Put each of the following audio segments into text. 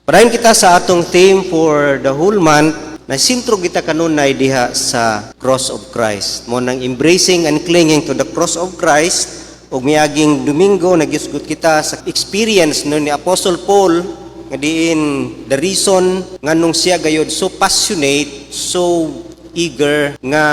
Padayon kita sa atong theme for the whole month na sintro kita kanunay diha sa cross of Christ. Mo nang embracing and clinging to the cross of Christ ug miaging Domingo nagisgot kita sa experience no ni Apostle Paul nga diin the reason nganong siya gayud so passionate, so eager nga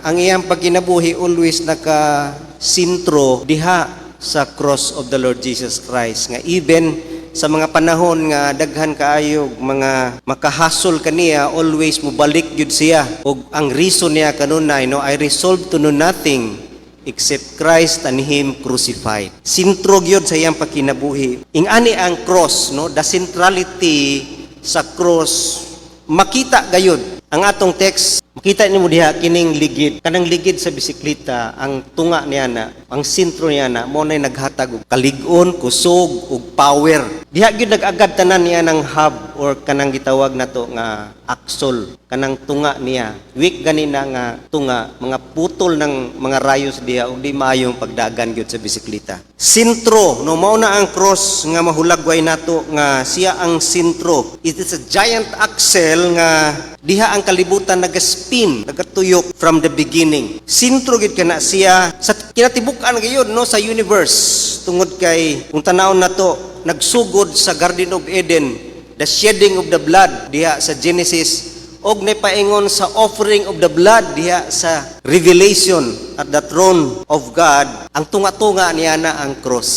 ang iyang pagkinabuhi always naka-sintro diha sa cross of the Lord Jesus Christ. Nga even sa mga panahon nga daghan kaayo mga makahasol kaniya, always mubalik gyud siya. Og ang reason niya kanunay, no, I resolved to know nothing except Christ and Him crucified. Sintro gyud sa iyang pagkinabuhi. Ingani ang cross, no, the centrality sa cross makita gayud. Ang atong text, makita nimo diha kining ligid, kanang ligid sa bisikleta, ang tunga niya na, ang sintro niya na, mo na naghatag og kalig-on, kusog, ug power. Diha gyud nag-agad tanan niya ng hub or kanang gitawag nato nga axle, kanang tunga niya. Weak ganina nga tunga, mga putol ng mga rayos diha ug di maayong pagdagan gyud sa bisikleta. Sintro, no, mao na ang cross nga mahulagway nato nga siya ang sintro. It is a giant axle nga diha ang kalibutan nagaspin, nagatuyok from the beginning. Sintro gid kana siya sa kinatibuk-an gayud, no, sa universe. Tungod kay kung tanawon nato nagsugod sa Garden of Eden, the shedding of the blood diha sa Genesis, og napaingon sa offering of the blood diha sa Revelation at the throne of God. Ang tunga-tunga niya na ang cross,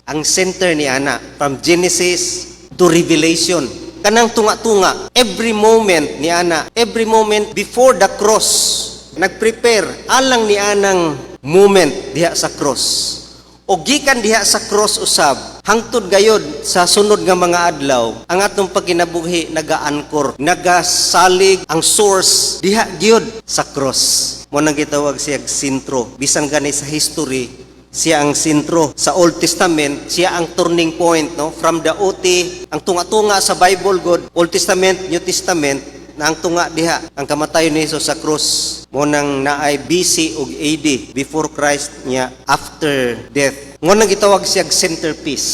ang center niya na from Genesis to Revelation. Kanang tunga-tunga, every moment niya na, every moment before the cross, nagprepare alang niya ng moment diha sa cross. O gikan diha sa cross usab, hangtod gayod sa sunod nga mga adlaw, ang atong pagkinabuhi naga-anchor, nagasalig ang source diha gyud sa cross. Mo nang gitawag siya sintro. Bisan gani sa history, siya ang sintro. Sa Old Testament, siya ang turning point, no? From the OT, ang tunga-tunga sa Bible God, Old Testament, New Testament, na ang tunga diha, ang kamatayon ni Jesus sa cross. Mo nang naay BC ug AD, before Christ niya, after death. Mo nang gitawag siya centerpiece.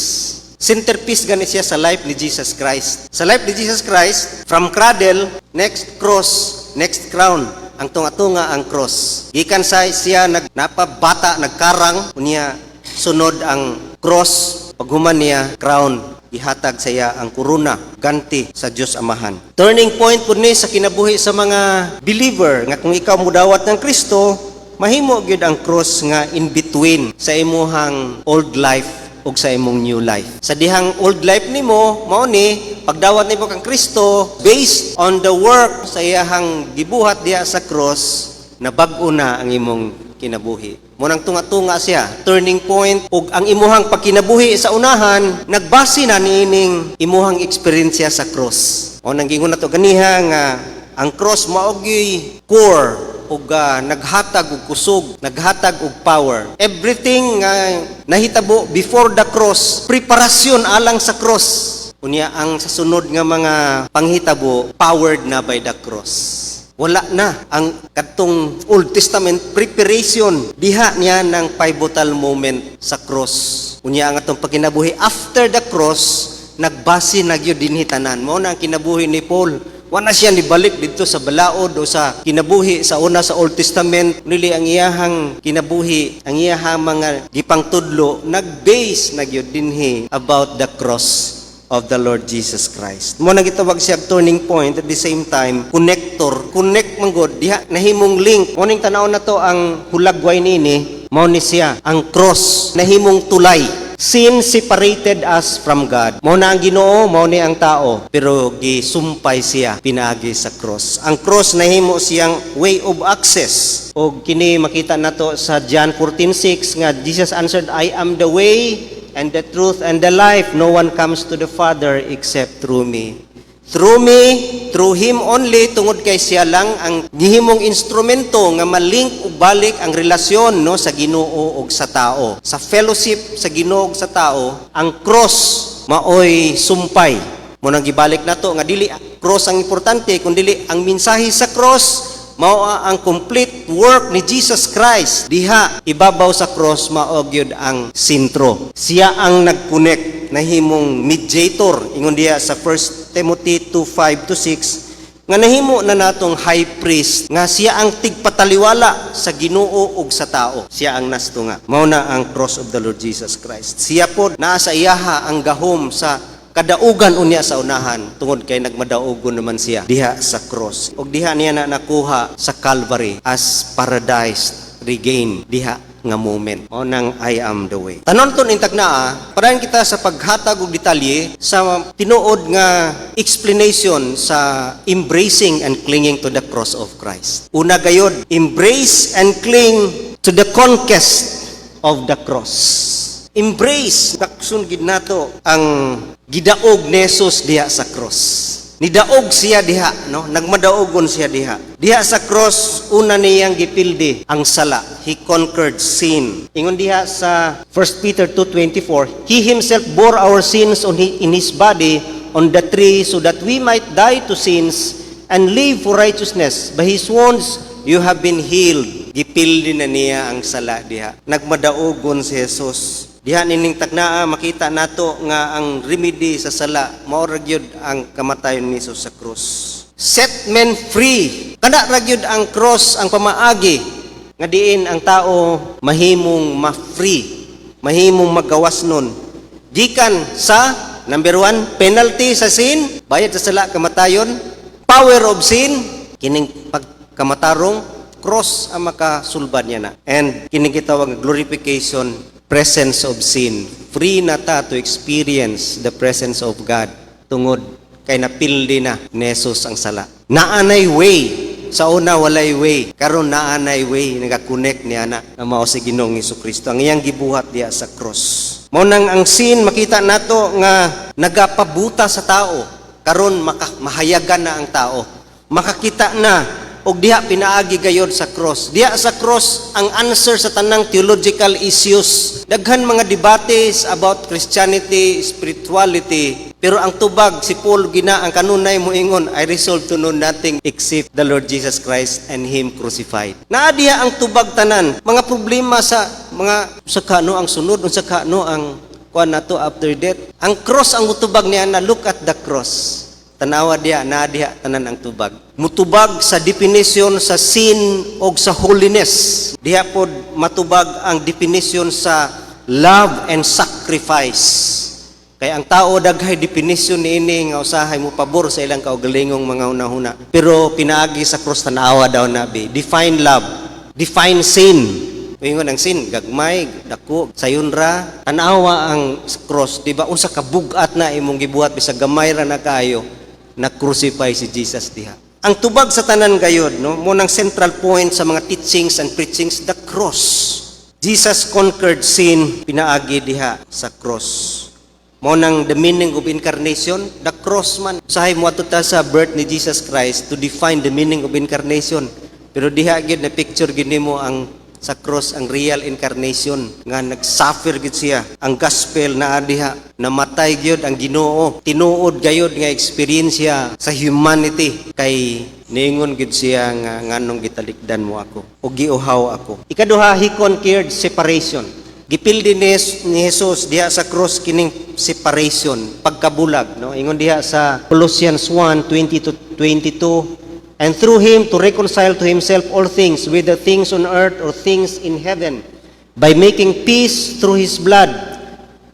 Centerpiece gani siya sa life ni Jesus Christ. Sa life ni Jesus Christ, from cradle, next cross, next crown. Ang tunga-tunga ang cross. Gikan sa siya napabata, nagkarang, unya sunod ang cross, paghuman niya crown. Ihatag sa iya ang korona, ganti sa Diyos Amahan. Turning point po ni sa kinabuhi sa mga believer, nga kung ikaw mudawat ng Kristo, mahimo gyud ang cross nga in between sa imuhang old life ug sa imong new life. Sa dihang old life nimo, mao ni pagdawat nimo kang Kristo based on the work sa iyahang gibuhat diha sa cross, na bag-o na ang imong kinabuhi. Munang tunga-tunga siya, turning point, ug ang imuhang pagkinabuhi sa unahan, nagbase na niining imuhang eksperyensya sa cross. O nang gingon nato ganiha nga ang cross mao gyud core ug naghatag og kusog, naghatag og power. Everything nga nahitabo before the cross, preparasyon alang sa cross. Unya ang sa sunod nga mga panghitabo, powered na by the cross. Wala na ang katong Old Testament preparation diha niya ng pivotal moment sa cross. Unya ang atong pagkinabuhi after the cross, nagbase na gyud dinhi tanan. Mao na ang kinabuhi ni Paul. Wala siya nibalik dito sa balaod o sa kinabuhi sa una sa Old Testament. Nili ang iyahang kinabuhi, ang iyahang mga gipangtudlo, nag-base na gyud dinhi about the cross of the Lord Jesus Christ. Mo nang gitawag siya turning point, at the same time connector. Connect man gud diha nahimong link. Mo ning tanaw na to ang hulagway nini, mao ni siya ang cross nahimong tulay. Sin separated us from God. Mao na ang Ginoo, mao ni ang tao, pero gisumpay siya pinaagi sa cross. Ang cross nahimo siyang way of access. Og kini makita nato sa John 14:6 nga Jesus answered, I am the way and the truth and the life. No one comes to the Father except through me. Through me, through Him only, tungod kay siya lang ang gihimong instrumento nga malink ug balik ang relasyon, no, sa Ginoo ug sa tao. Sa fellowship sa Ginoo ug sa tao, ang cross maoy sumpay. Mo nang gibalik nato nga dili cross ang importante, kundi ang mensahe sa cross mao ang complete work ni Jesus Christ. Diha ibabaw sa cross mao gyud ang sentro. Siya ang nag-connect, nahimong mediator. Ingon diha sa 1 Timothy 2:5-6 nga nahimo na natong high priest nga siya ang tigpataliwala sa Ginoo ug sa tao. Siya ang nastunga. Mao na ang cross of the Lord Jesus Christ. Siya po naa sa iyaha ang gahom sa kadaugan unya sa unahan tungod kay nagmadaugon naman siya diha sa cross. Ug diha niya na nakuha sa Calvary as paradise regain diha nga moment. O nang I am the way. Tanon ton intag naa, parahan kita sa paghatag og detalye sa tinuod nga explanation sa embracing and clinging to the cross of Christ. Una gayod, embrace and cling to the conquest of the cross. Embrace, dakson gid nato ang gidaog ni Jesus diha sa cross. Nidaog siya diha, no? Nagmadaogon siya diha. Diha sa cross, una niyang gipildi ang sala. He conquered sin. Ingon diha sa 1 Peter 2:24, He himself bore our sins in His body on the tree so that we might die to sins and live for righteousness. By His wounds, you have been healed. Gipildi na niya ang sala diha. Nagmadaogon si Jesus. Diha nining tagnaa makita nato nga ang remedy sa sala mao ra gyud ang kamatayon ni Jesus sa cross. Set men free. Kana ra gyud ang cross ang pamaagi nga diin ang tao mahimong ma-free, mahimong magawasnon. Gikan sa number 1, penalty sa sin, bayad sa sala kamatayon, power of sin, kining pagkamatarong cross ang makasulbad niya na. And kining gitawag nga glorification, presence of sin. Free na ta to experience the presence of God tungod kay napildi na ni Jesus ang sala. Naanay way. Sa una walay way. Karon naanay way nagakonek niya na mao si Ginoong Hesukristo. Ang iyang gibuhat diya sa cross. Mao nang ang sin makita nato nga nagapabuta sa tao. Karon mahayagan na ang tao. Makakita na og diha pinaagi gayod sa cross. Diha sa cross ang answer sa tanang theological issues. Daghan mga debates about Christianity, spirituality, pero ang tubag si Paul gina ang kanunay moingon, I resolve to know nothing except the Lord Jesus Christ and Him crucified. Naa diha ang tubag tanan, mga problema sa mga sa kano ang sunod unsa kano ang kuan nato after death. Ang cross ang utubag niya na look at the cross. Tanawa diha na diha tanan ang tubag. Mutubag sa definition sa sin o sa holiness. Diha pod matubag ang definition sa love and sacrifice. Kaya ang tao daghay definition niini nga usahay mo pabor sa ilang kaugalingong mga hunahuna. Pero pinaagi sa cross tanawa daw nabi. Define love, define sin. Ingon ang sin, gagmay, dako, sayunra, tanawa ang cross. Diba unsa ka bugat na imong gibuhat bisag gamay ra na kayo. Na-crucify si Jesus diha. Ang tubag sa tanan gayod, no, mo nang central point sa mga teachings and preachings, the cross. Jesus conquered sin, pinaagi diha sa cross. Mo nang the meaning of incarnation, the cross man. Usahay mo ato ta sa birth ni Jesus Christ to define the meaning of incarnation. Pero diha gyud na picture gyud nimo ang sa cross ang real incarnation nga nagsuffer gid siya. Ang gospel na diha namatay gyud ang Ginoo, tinuod gayud nga experience sa humanity kay niingon gid siya nga nganong gitalikdan mo ako o giuhaw ako. Ikaduha, he conquered separation. Gipildi ni Jesus diha sa cross kining separation, pagkabulag, no? Ingon diha sa Colossians 1:20-22, and through Him to reconcile to Himself all things, whether things on earth or things in heaven, by making peace through His blood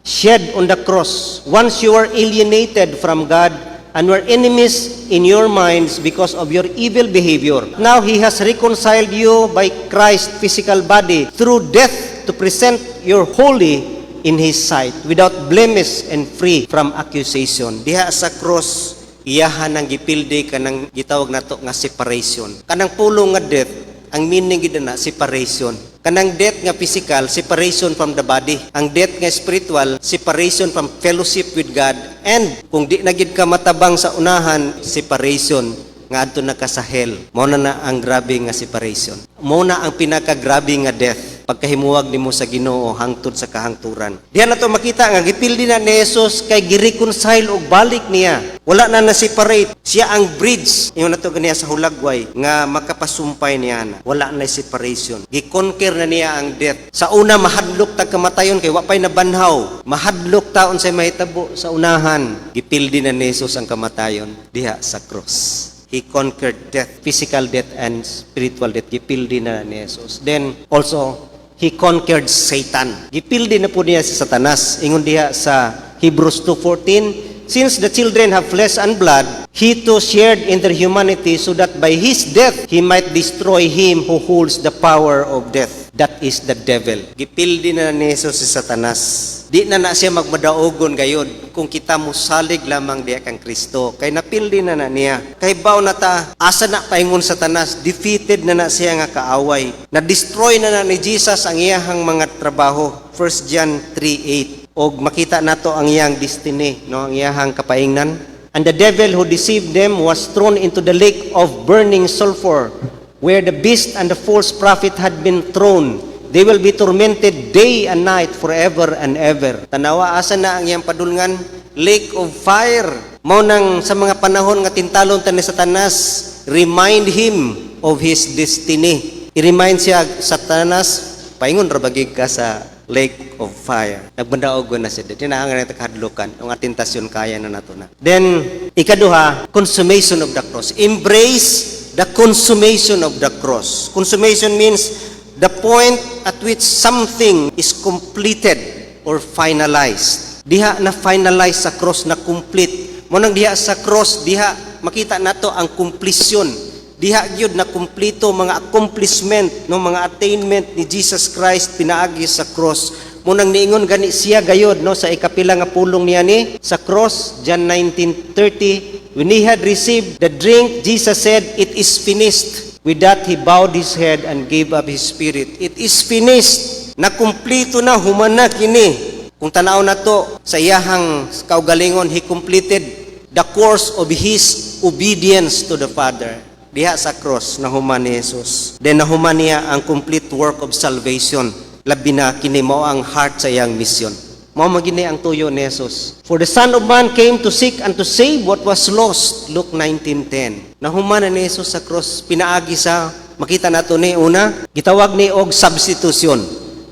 shed on the cross. Once you were alienated from God and were enemies in your minds because of your evil behavior. Now He has reconciled you by Christ's physical body through death to present you holy in His sight, without blemish and free from accusation. Diha sa cross, iyahan ang gipildi kanang gitawag nato nga separation. Kanang pulong nga death, ang meaning gid na separation. Kanang death nga physical, separation from the body. Ang death nga spiritual, separation from fellowship with God. And kung di na gid ka matabang sa unahan, separation nga adto na ka sa hell. Mao na ang grabe nga separation. Mao na ang pinaka-grabe nga death. Pagkahimuwag nimo sa Ginoo hangtod sa kahangturan. Diyan nato makita nga gipildi na ni Jesus kay gi-reconcile og balik niya Wala na na-separate. Siya ang bridge. Yung nato ganiya sa hulagway nga makapasumpay niya na. Wala na separation. Gi-conquer na niya ang death. Sa una mahadlok tag kamatayon kay wapay na banhaw. Mahadlok taon sa mahitabo sa unahan. Gipildi na ni Jesus ang kamatayon diha sa cross. He conquered death, physical death and spiritual death. Gipildi na ni Jesus. Then also he conquered Satan. Gipildi na po niya si Satanas. Ingon diha sa Hebrews 2:14, since the children have flesh and blood, he too shared in their humanity so that by his death, he might destroy him who holds the power of death. That is the devil. Gipildi na ni Jesus si Satanas. Di na siya magmadaogon gayon kung kita mo salig lamang diya kang Kristo. Kay napildi na niya. Kay baw na ta, asa na paingon Satanas, defeated na siya nga kaaway. Na-destroy na ni Jesus ang iyahang mga trabaho. 1 John 3:8. Og makita nato ang iyang destiny, no, ang iyahang kapaingnan. And the devil who deceived them was thrown into the lake of burning sulfur, where the beast and the false prophet had been thrown. They will be tormented day and night forever and ever. Tanawa, asa na ang iyang padulngan? Lake of fire. Mao nang sa mga panahon nga tintalon ta ni Satanas, remind him of his destiny. I-remind siya, Satanas, paingon ra bagig ka sa lake of fire. Nagbandaog na siya. Tinaangan na takahadlukan. Ang atintasyon kaya na nato na. Then, ikaduha, consummation of the cross. Embrace the consummation of the cross. Consummation means the point at which something is completed or finalized. Diha na finalize sa cross na complete. Munang diha sa cross, diha makita nato ang completion. Diha gyud na kumpleto mga accomplishment no mga attainment ni Jesus Christ pinaagi sa cross. Munang niingon gani siya gayod no sa ikapila nga pulong niya ni sa cross. John 19:30, when he had received the drink, Jesus said, "It is finished." With that he bowed his head and gave up his spirit. It is finished. Na kumpleto na, humana kini. Kung tanaw nato sa iyahang kaugalingon, he completed the course of his obedience to the Father. Diha sa cross na human ni Jesus. Then nahuman niya ang complete work of salvation. Labi na kini mao ang heart sa iyang mission. Mao magini ang tuyo ni Jesus. For the Son of Man came to seek and to save what was lost. Luke 19:10. Nahuman na ni Jesus sa cross, pinaagi sa makita nato ni una, gitawag ni og substitution.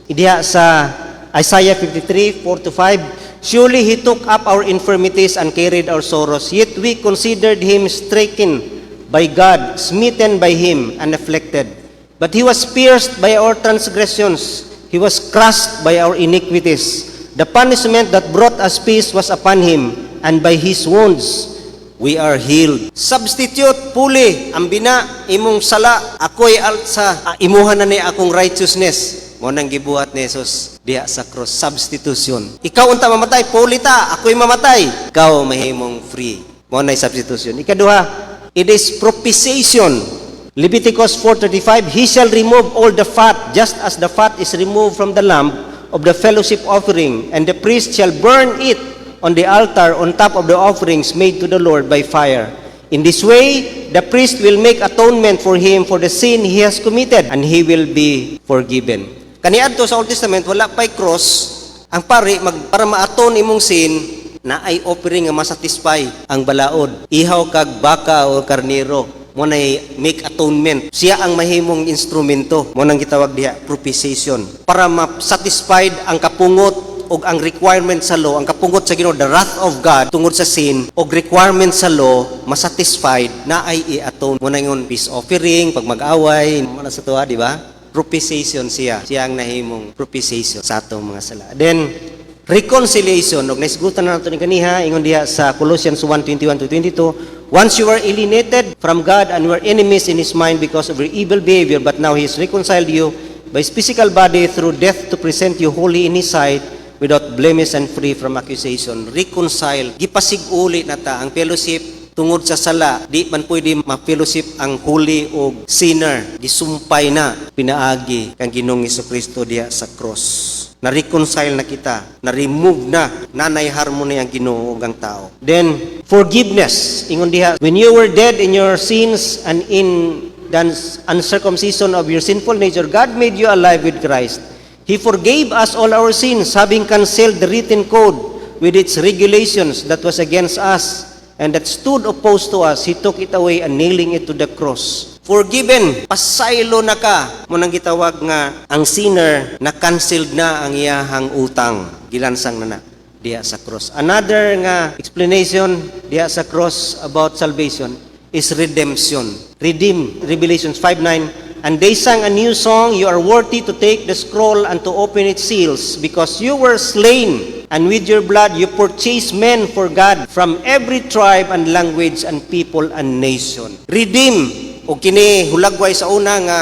Diha sa Isaiah 53:4-5, surely he took up our infirmities and carried our sorrows, yet we considered him stricken by God, smitten by him, and afflicted. But he was pierced by our transgressions, he was crushed by our iniquities. The punishment that brought us peace was upon him, and by his wounds we are healed. Substitute, puli, ang bina, imong sala, ako'y sa imuhan na ni akong righteousness. Mo nang gibuhat ni Jesus diha sa cross, substitution. Ikaw unta mamatay, puli ta, ako'y mamatay. Ikaw mahimong free. Mo na substitution. Ikaduha, it is propitiation. Leviticus 4:35, he shall remove all the fat, just as the fat is removed from the lamb of the fellowship offering, and the priest shall burn it on the altar on top of the offerings made to the Lord by fire. In this way, the priest will make atonement for him for the sin he has committed, and he will be forgiven. Kaniadto sa Old Testament, wala pa'y cross, ang pari, para ma-atone imong sin, na ay offering nga masatisfy ang balaod. Ihaw kag baka o karniro. Mo na make atonement. Siya ang mahimong instrumento. Mo nang gitawag diha propitiation. Para ma-satisfied ang kapungot o ang requirement sa law, ang kapungot sa Ginoo, the wrath of God tungod sa sin, o requirement sa law, masatisfied na ay i-atone. Mo na yun, peace offering, pag mag-away, mo na sa tuwa, di ba? Propitiation siya. Siya ang nahimong propitiation sa atong mga sala. Then, reconciliation, og naisgutan na nato ni kaniha ingon diha sa Colossians 1:21-22, once you were alienated from God and were enemies in his mind because of your evil behavior, but now he has reconciled you by his physical body through death to present you holy in his sight, without blemish and free from accusation. Reconcile, gipasig-uli na ta ang fellowship tungod sa sala, di man pwede ma-fellowship ang holy o sinner. Gisumpay na pinaagi kang Ginoong Jesucristo diha sa cross. Na-reconcile na kita, na-remove na, nanay harmony ang Ginoo ug ang tao. Then, forgiveness. Ingon diha, when you were dead in your sins and in the uncircumcision of your sinful nature, God made you alive with Christ. He forgave us all our sins, having canceled the written code with its regulations that was against us, and that stood opposed to us, He took it away and nailing it to the cross. Forgiven, pasaylo na ka. Munang gitawag nga, ang sinner, na-cancelled na ang iyahang utang. Gilansang na diya sa cross. Another nga explanation diya sa cross about salvation is redemption. Redeem, Revelations 5:9. And they sang a new song, you are worthy to take the scroll and to open its seals, because you were slain, and with your blood you purchased men for God from every tribe and language and people and nation. Redeem, o kini hulagway sa una nga,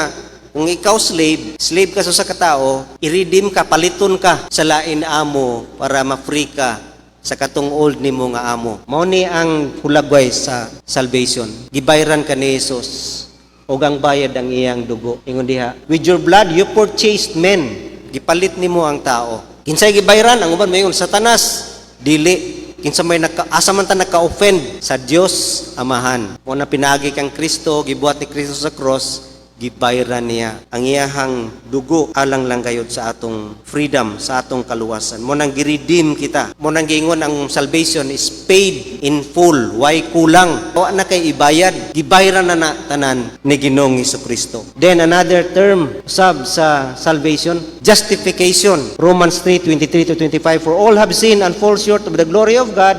kung ikaw slave ka sa katao, i-redeem ka, paliton ka sa lain amo para ma-free ka sa katong old nimo nga amo. Mao ni ang hulagway sa salvation. Gibayran ka ni Jesus o ang bayad ang iyang dugo. Ingon diha, with your blood you purchased men. Gipalit nimo ang tao. Kinsay gibayran? Ang uban mayon Satanas. Dili. Kinsa may asa man ta naka-offend sa Dios Amahan. Mo na pinagi kang Kristo, gibuhat ni Kristo sa cross, gibayran niya ang iyahang dugo alang lang gayud sa atong freedom, sa atong kaluwasan. Mo nang gi-redeem kita. Mo nang giingon ang salvation is paid in full. Way kulang. Wa na kay ibayad. Gibayran na tanan ni Ginoong Hesukristo. Then another term sa salvation, justification. Romans 3:23-25, for all have sinned and fall short of the glory of God,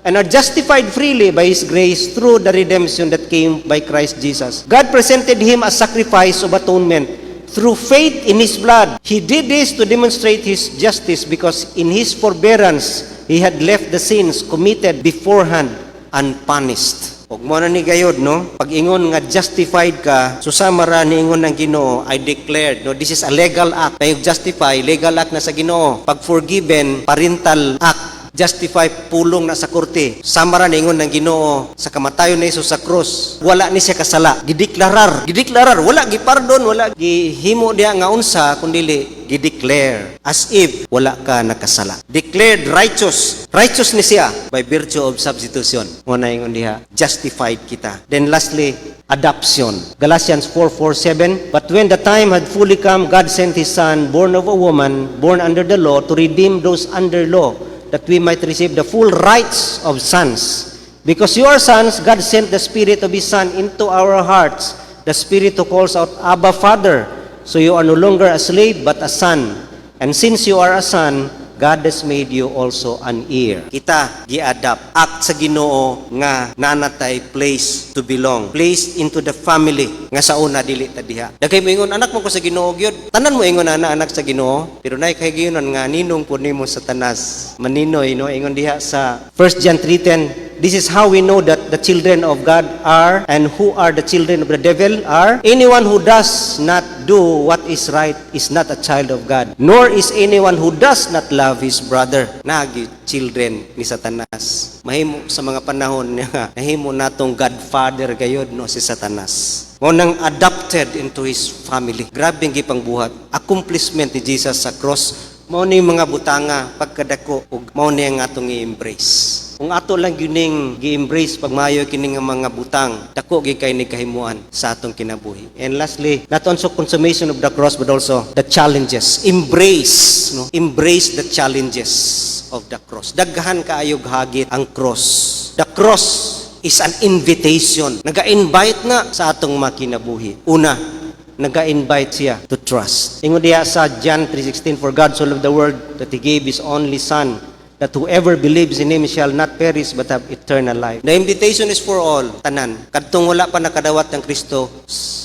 and are justified freely by His grace through the redemption that came by Christ Jesus. God presented Him as sacrifice of atonement through faith in His blood. He did this to demonstrate His justice, because in His forbearance He had left the sins committed beforehand unpunished. Og mo na ni gayod, no? Pag ingon nga justified ka, susamara ni ingon ng Ginoo, I declared, no, this is a legal act. Na yung justify, legal act na sa Ginoo. Pag forgiven, parental act. Justify, pulong na sa korte. Samara ningon ng Ginoo sa kamatayon ni Jesus sa cross. Wala ni siya kasala. Gideklarar, wala gipardon, wala gihimo diya nga unsa kundili gideclare as if wala ka nakasala. Declared righteous. Righteous ni siya by virtue of substitution. Mo na ingon diha, justified kita. Then lastly, adoption. Galatians 4:4-7, but when the time had fully come, God sent His Son, born of a woman, born under the law, to redeem those under law, that we might receive the full rights of sons. Because you are sons, God sent the Spirit of His Son into our hearts, the Spirit who calls out, Abba, Father. So you are no longer a slave, but a son. And since you are a son, God has made you also an heir. Kita gi-adapt act sa Ginoo nga nanatay place to belong, placed into the family nga sa una dili ta diha. Dagay mo ingon anak mo ko sa Ginoo gyud. Tanan mo ingon anak sa Ginoo, pero nay kay giyonon nga ninong pud nimo Satanas. Maninoy no ingon diha sa 1 John 3:10. This is how we know that the children of God are, and who are the children of the devil are. Anyone who does not do what is right is not a child of God, nor is anyone who does not love his brother. Nagi children ni Satanas. Mahimo sa mga panahon niya, nahimo natong godfather gayod no si Satanas. Mo nang adopted into his family. Grabe ang gipang buhat. Accomplishment ni Jesus sa cross. Mao ni mga butanga pagkadako ug mao ni ang atong i-embrace. Kung ato lang gining gi-embrace pag maayo kining mga butang, dako gi kay ni kahimuan sa atong kinabuhi. And lastly, not only consummation of the cross but also the challenges. Embrace, no? Embrace the challenges of the cross. Daghan kaayo hagit ang cross. The cross is an invitation. Naga-invite na sa atong makinabuhi. Una, naga-invite siya to trust. Ingon diya sa John 3:16, for God so loved the world that He gave His only Son, that whoever believes in Him shall not perish but have eternal life. The invitation is for all, tanan. Kadtong wala pa nakadawat ng Kristo,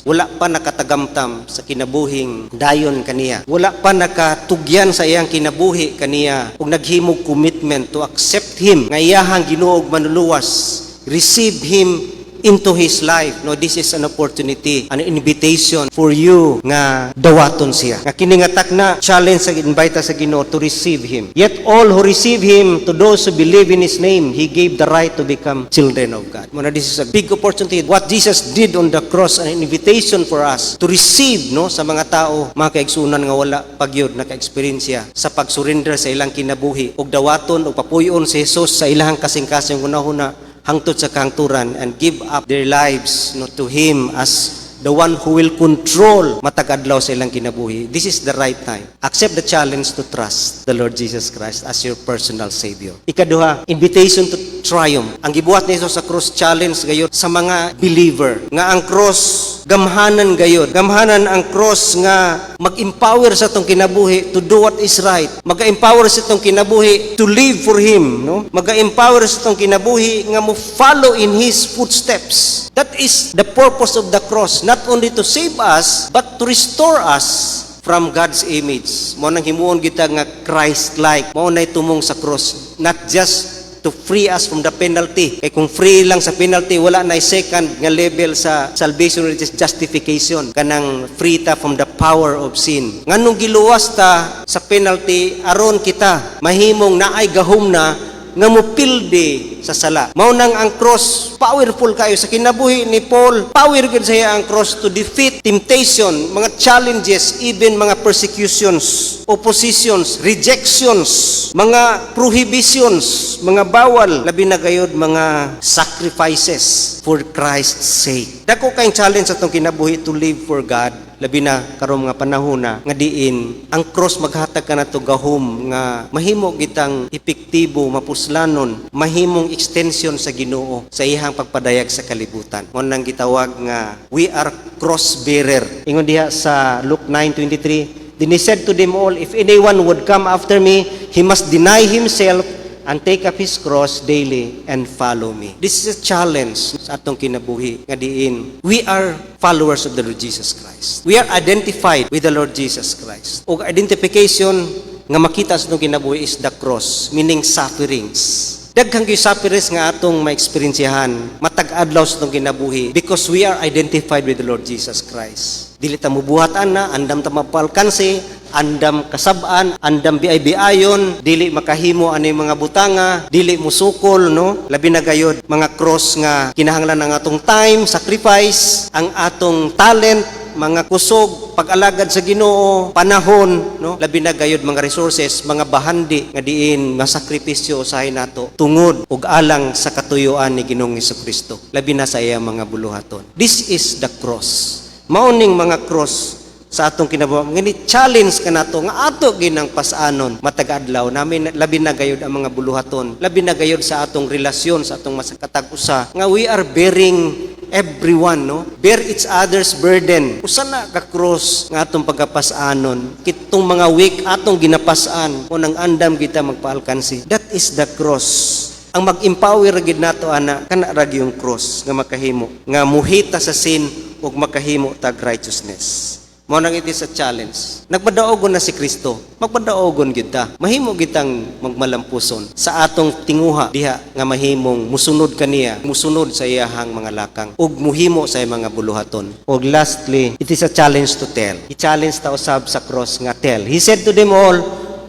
wala pa nakatagamtam sa kinabuhing dayon kaniya, wala pa nakatugyan sa iyang kinabuhi kaniya, ug naghimog commitment to accept Him, nga iyahang Ginoo ug manluluwas, receive Him into his life. No, this is an opportunity, an invitation for you nga dawaton siya. Nga kiningatak na challenge sa invite sa Ginoo to receive Him. Yet all who receive Him, to those who believe in His name, He gave the right to become children of God. Muna, this is a big opportunity. What Jesus did on the cross, an invitation for us to receive, no, sa mga tao, mga kaigsunan nga wala pagyod naka-experience sa pag-surrender sa ilang kinabuhi ug dawaton ug papuyon si Jesus sa ilang kasing-kasing hunahuna hangtod sa kahangturan and give up their lives, no, to Him as the one who will control matag adlaw sa ilang kinabuhi. This is the right time. Accept the challenge to trust the Lord Jesus Christ as your personal Savior. Ikaduha, invitation to triumph. Ang gibuhat ni Jesus sa cross, challenge gayud sa mga believer nga ang cross gamhanan gayud. Gamhanan ang cross nga mag-empower sa tong kinabuhi to do what is right. Mag-empower sa tong kinabuhi to live for Him, no? Mag-empower sa tong kinabuhi nga mo follow in His footsteps. That is the purpose of the cross, not only to save us but to restore us from God's image. Mao nang himuon kita nga Christ-like. Mao nay tumong sa cross, not just to free us from the penalty. Kaya kung free lang sa penalty, wala na second nga level sa salvation, which is justification. Kanang free ta from the power of sin. Nganong giluwas ta sa penalty, aron kita mahimong naay gahom na nga mupildi sa sala. Mao nang ang cross, powerful kayo sa kinabuhi ni Paul. Power gud sa ang cross to defeat temptation, mga challenges, even mga persecutions, oppositions, rejections, mga prohibitions, mga bawal, labi na gayud mga sacrifices for Christ's sake. Dako kayong challenge sa atong kinabuhi to live for God. Labi na karon mga panahon na nga diin ang cross maghatag ka na to gahom nga mahimo gitang epektibo, mapuslanon, mahimong extension sa Ginoo sa iyang pagpadayag sa kalibutan. Mo nang gitawag nga we are cross bearer. Ingon diha sa Luke 9:23, then he said to them all, if anyone would come after me, he must deny himself and take up his cross daily and follow me. This is a challenge sa atong kinabuhi nga diin we are followers of the Lord Jesus Christ. We are identified with the Lord Jesus Christ. O identification nga makita sa atong kinabuhi is the cross, meaning sufferings. Daghang gyud sufferings nga atong ma-experiencehan matag adlaw sa atong kinabuhi because we are identified with the Lord Jesus Christ. Dili ta mubuhatan na, andam ta mapalkansi, andam kasab-an, andam biay-biayon, dili makahimo ani mga butanga, dili musukol, no? Labi na gayud mga cross nga kinahanglan ang atong time, sacrifice, ang atong talent, mga kusog, pag-alagad sa Ginoo, panahon, no? Labi na gayud mga resources, mga bahandi nga diin masakripisyo usahay nato tungod ug alang sa katuyuan ni Ginoong Hesukristo. Labi na sa iya mga buluhaton. This is the cross. Mauning mga cross sa atong kinabuhi. Ngini challenge ka nato nga ato ginang pasanon matag adlaw namin labi na gayud ang mga buluhaton. Labi na gayud sa atong relasyon sa atong masakatag usa nga we are bearing everyone, no? Bear each other's burden. Usa na ka cross nga atong pagapasanon. Kitong mga week atong ginapasan o nang andam kita magpaalkansi. That is the cross. Ang mag-empower gid nato ana kana ra yung cross nga makahimo nga muhita sa sin ug makahimo tag righteousness. Mao nang it is a challenge. Nagpadaogon na si Kristo. Magpadaogon gid ta. Mahimo gitang magmalampuson sa atong tinguha diha nga mahimong musunod kaniya, musunod sa iyahang mga lakang ug muhimo sa iyang mga buluhaton. Ug lastly, it is a challenge to tell. I-challenge ta usab sa cross nga tell. He said to them all,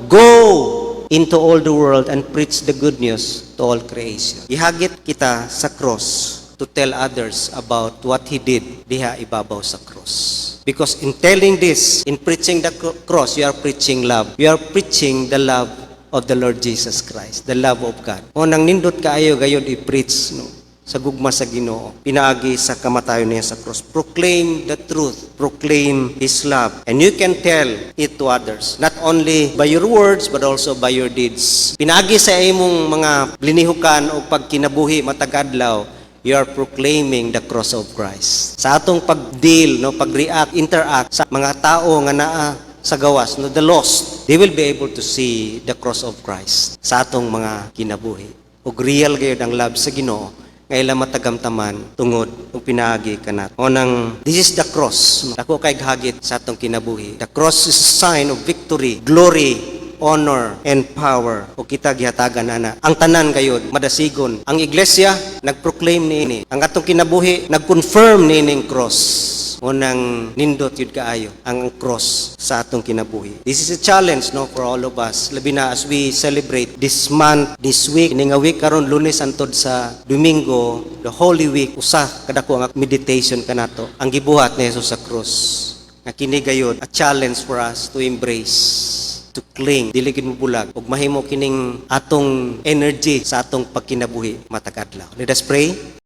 go into all the world and preach the good news to all creation. Ihagit kita sa cross to tell others about what He did diha ibabaw sa cross. Because in telling this, in preaching the cross, you are preaching love. You are preaching the love of the Lord Jesus Christ, the love of God. O nang nindot kaayo gayud i-preach, no? Sa gugma sa Ginoo, pinaagi sa kamatayon niya sa cross. Proclaim the truth, proclaim His love, and you can tell it to others, not only by your words but also by your deeds. Pinaagi sa imong mga linihukan o pagkinabuhi matag adlaw, you are proclaiming the cross of Christ. Sa atong pag-deal, no, pag-react, interact sa mga tao nga naa sa gawas, no, the lost, they will be able to see the cross of Christ sa atong mga kinabuhi. Ug real gayud ang love sa Ginoo nga ila matagamtaman tungod ug pinaagi kanat. O nang this is the cross. Dako kay hagit sa atong kinabuhi. The cross is a sign of victory, glory, honor and power. O kita gihatagan ana ang tanan gayud madasigon. Ang iglesia nagproclaim niini, ang atong kinabuhi nagconfirm niining cross. O nang nindot yun kaayo ang cross sa atong kinabuhi. This is a challenge, no, for all of us. Labi na as we celebrate this month, this week, nga week karon Lunes antod sa Domingo, the Holy Week, usa kadako ang meditation kanato ang gibuhat ni Jesus sa cross. Nga kini gayud a challenge for us to embrace, to cling, dili gid mo bulag ug mahimo kining atong energy sa atong pagkinabuhi matag adlaw. Let us pray.